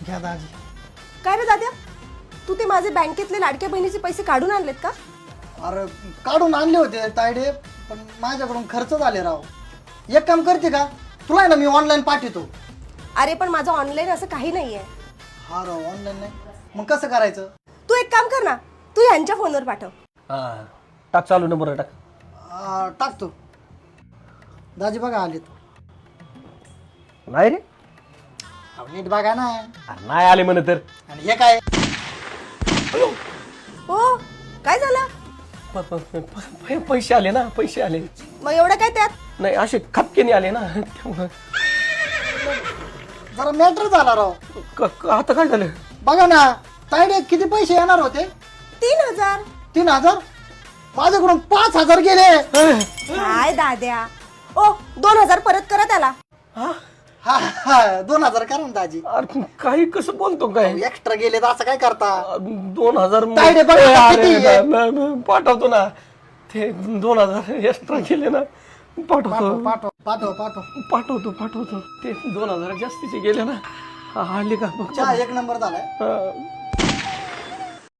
घ्या दाजी. काय रे दाद्या, तू ते माझे बँकेतले लाडक्या बहिणीचे पैसे काढून आणलेत का? अरे काढून आणले होते तायडे, पण माझ्याकडून खर्च झाले राव. एक काम करते का, तुला आहे ना मी ऑनलाईन पाठवतो. अरे पण माझं ऑनलाईन असं काही नाहीये. हा राव, ऑनलाईन नाही. मग कसं करायचं? तू एक काम कर ना, तू ह्यांच्या फोनवर पाठव. हा टाक, चालू नंबर टाक. टाकतो. दाजी बघा आलेत. नाही रे, अहो, नीट बघा ना. अरे नाही आले म्हणे तर. आणि हे काय? हो, काय झालं? पैसे आले ना, पैसे आले. मग एवढं काय त्यात? नाही असे खपकेने आले ना त्यामुळे. जरा मॅटर झाला राव. आता काय झालं? बघा ना तायडे, किती पैसे येणार होते? 3000. 3000? माझ्याकडून 5000 गेले. काय दाद्या, ओ 2000 परत करा त्याला. हा? हा हा 2000 करा ना दाजी. अरे काही कसं बोलतो काय? एक्स्ट्रा गेले तर असं काय करता? 2000 तायडे बघा ए, अरे, किती आहे. पाठवतो ना. ते 2000 एक्स्ट्रा केले ना, पाठवतो पाठव पाठव पाठव. पाठवतो. ते 2000 जास्तीचे गेले ना. आले का बघ. चहा एक नंबर झालाय. हा.